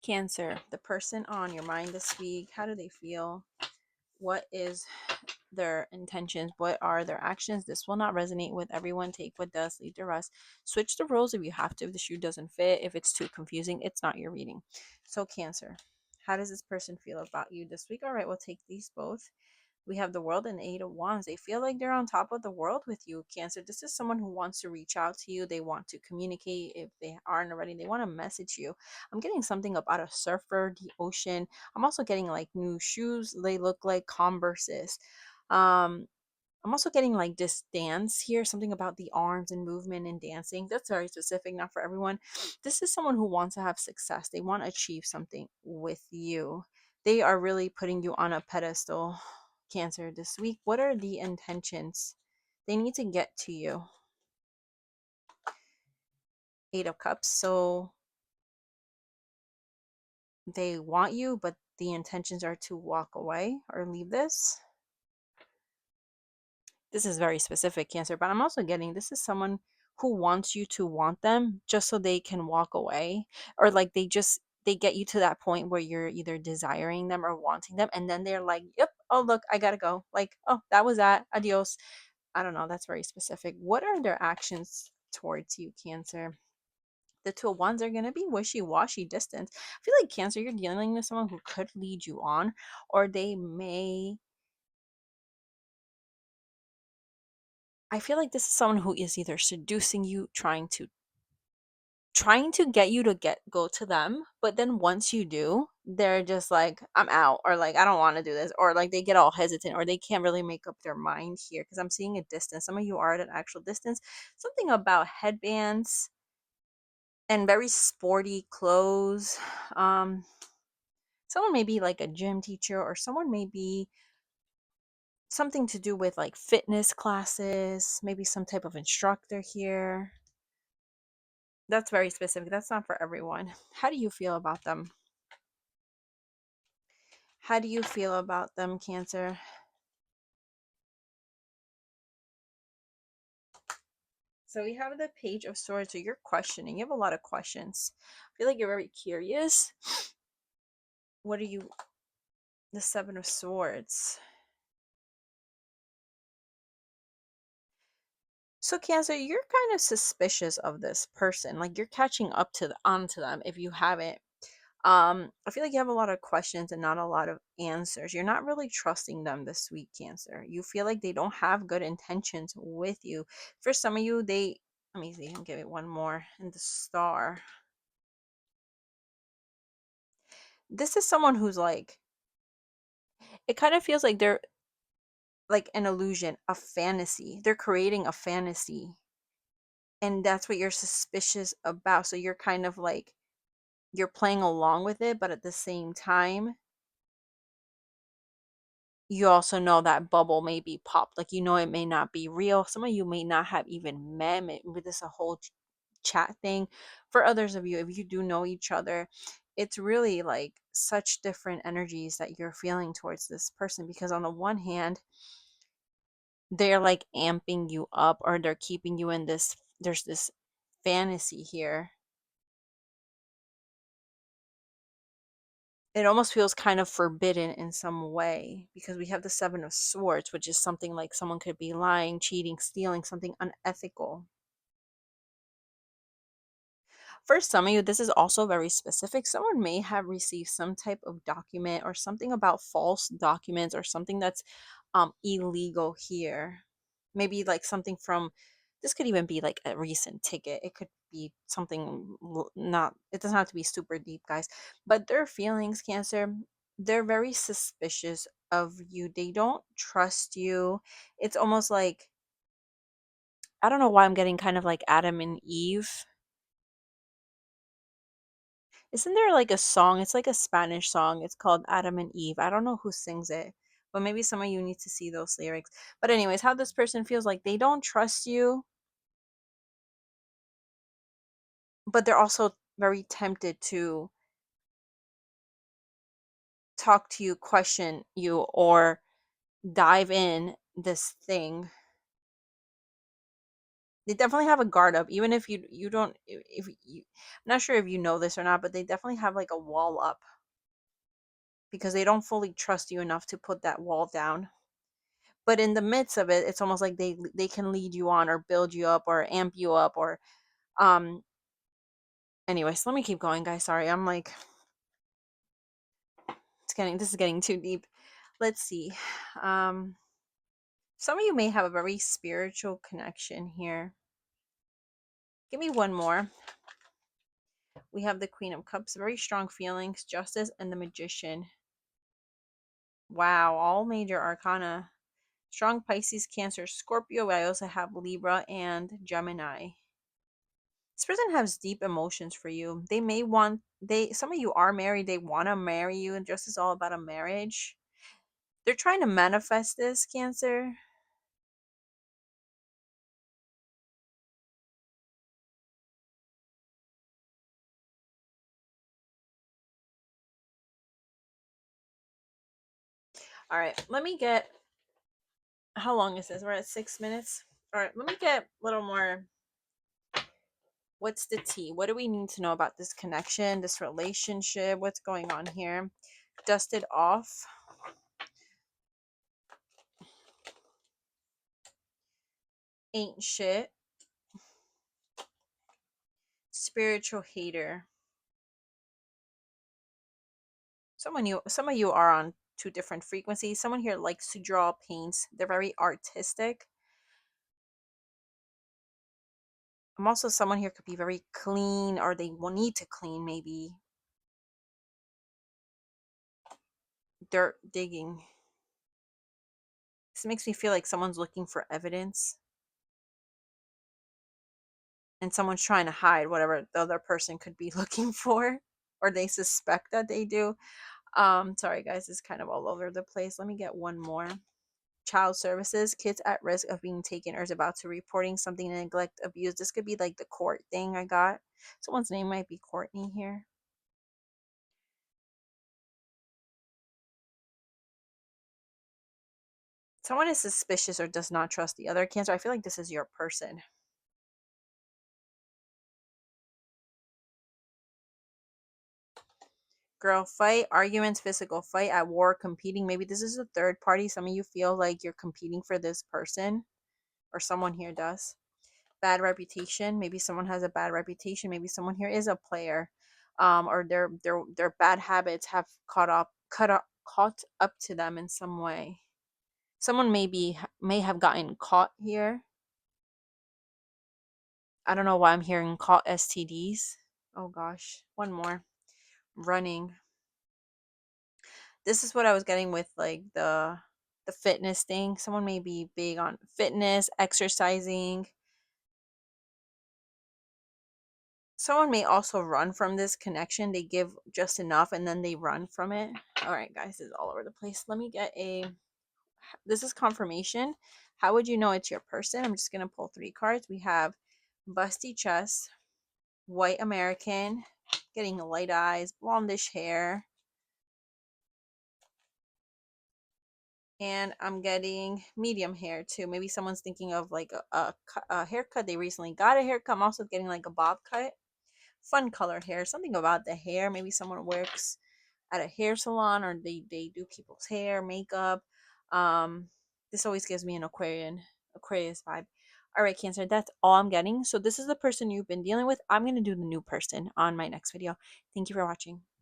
Cancer, the person on your mind this week, how do they feel? What is their intentions? What are their actions? This will not resonate with everyone. Take what does, leave the rest. Switch the rules if you have to. If the shoe doesn't fit, if it's too confusing, it's not your reading. So, Cancer, how does this person feel about you this week? All right, we'll take these both. We have the world and eight of wands. They feel like they're on top of the world with you, Cancer. This is someone who wants to reach out to you. They want to communicate. If they aren't already, they want to message you. I'm getting something about a surfer, the ocean. I'm also getting like new shoes. They look like Converses. um I'm also getting like this dance here, something about the arms and movement and dancing. That's very specific, not for everyone. This is someone who wants to have success. They want to achieve something with you. They are really putting you on a pedestal, Cancer, this week. What are the intentions? They need to get to you. Eight of Cups. So they want you, but the intentions are to walk away or leave this. This is very specific, Cancer, but I'm also getting this is someone who wants you to want them just so they can walk away, or like they get you to that point where you're either desiring them or wanting them, and then they're like, yep, oh look, I gotta go, like, oh, that was that, adios. I don't know, that's very specific. What are their actions towards you, Cancer? The two of wands are going to be wishy-washy, distance. I feel like, Cancer, you're dealing with someone who could lead you on, or they may, I feel like this is someone who is either seducing you, trying to get you to get go to them, but then once you do, they're just like, I'm out, or like, I don't want to do this, or like they get all hesitant, or they can't really make up their mind here, because I'm seeing a distance. Some of you are at an actual distance. Something about headbands and very sporty clothes. um Someone may be like a gym teacher, or someone may be something to do with like fitness classes, maybe some type of instructor here. That's very specific. That's not for everyone. How do you feel about them? How do you feel about them, Cancer? So we have the Page of Swords. So you're questioning. You have a lot of questions. I feel like you're very curious. What are you? The Seven of Swords. So, Cancer, you're kind of suspicious of this person. Like, you're catching up onto them if you haven't. I feel like you have a lot of questions and not a lot of answers. You're not really trusting them this week, Cancer. You feel like they don't have good intentions with you. For some of you, they, let me see, I'll give it one more in the Star. This is someone who's like, it kind of feels like they're like an illusion, a fantasy. They're creating a fantasy, and that's what you're suspicious about. So you're kind of like, you're playing along with it, but at the same time, you also know that bubble may be popped. Like, you know, it may not be real. Some of you may not have even met. With this a whole chat thing. For others of you, if you do know each other, it's really like such different energies that you're feeling towards this person, because on the one hand, they're like amping you up, or they're keeping you in this, there's this fantasy here. It almost feels kind of forbidden in some way, because we have the Seven of Swords, which is something like someone could be lying, cheating, stealing, something unethical. For some of you, this is also very specific. Someone may have received some type of document, or something about false documents, or something that's illegal here. Maybe like something from, this could even be like a recent ticket. It could be something not, it doesn't have to be super deep, guys. But their feelings, Cancer, they're very suspicious of you. They don't trust you. It's almost like, I don't know why I'm getting kind of like Adam and Eve. Isn't there like a song? It's like a Spanish song. It's called Adam and Eve. I don't know who sings it, but maybe some of you need to see those lyrics. But anyways, how this person feels like they don't trust you, but they're also very tempted to talk to you, question you, or dive in this thing. They definitely have a guard up, even if you don't. If you, I'm not sure if you know this or not, but they definitely have like a wall up because they don't fully trust you enough to put that wall down. But in the midst of it, it's almost like they can lead you on or build you up or amp you up or um. Anyways, let me keep going, guys. Sorry, I'm like this is getting too deep. Let's see. Um, some of you may have a very spiritual connection here. Give me one more. We have the Queen of Cups, very strong feelings, Justice, and the Magician. Wow, all major arcana. Strong Pisces, Cancer, Scorpio. I also have Libra and Gemini. This person has deep emotions for you. They may want some of you are married, they want to marry you, and just is all about a marriage. They're trying to manifest this, Cancer. All right, let me get how long is this? We're at 6 minutes. All right, let me get a little more. What's the tea? What do we need to know about this connection, this relationship? What's going on here? Dust it off. Ain't shit. Spiritual hater. Some of you are on two different frequencies. Someone here likes to draw paints. They're very artistic. I'm also someone here could be very clean or they will need to clean maybe. Dirt digging. This makes me feel like someone's looking for evidence and someone's trying to hide whatever the other person could be looking for or they suspect that they do. Sorry guys, it's kind of all over the place. Let me get one more. Child services, kids at risk of being taken or is about to reporting something neglect, abuse. This could be like the court thing I got. Someone's name might be Courtney here. Someone is suspicious or does not trust the other. Cancer, I feel like this is your person. Girl, fight, arguments, physical fight, at war, competing. Maybe this is a third party. Some of you feel like you're competing for this person or someone here does. Bad reputation. Maybe someone has a bad reputation. Maybe someone here is a player, or their bad habits have caught up to them in some way. Someone may have gotten caught here. I don't know why I'm hearing caught STDs. Oh gosh, one more. Running. This is what I was getting with like the fitness thing. Someone may be big on fitness, exercising. Someone may also run from this connection. They give just enough and then they run from it. All right, guys, this is all over the place. Let me get this is confirmation. How would you know it's your person? I'm just going to pull 3 cards. We have busty chest, white American, getting light eyes, blondish hair, and I'm getting medium hair too. Maybe someone's thinking of like a haircut. They recently got a haircut. I'm also getting like a bob cut. Fun color hair. Something about the hair. Maybe someone works at a hair salon or they do people's hair, makeup. Um, this always gives me an Aquarius vibe. All right, Cancer, that's all I'm getting. So this is the person you've been dealing with. I'm going to do the new person on my next video. Thank you for watching.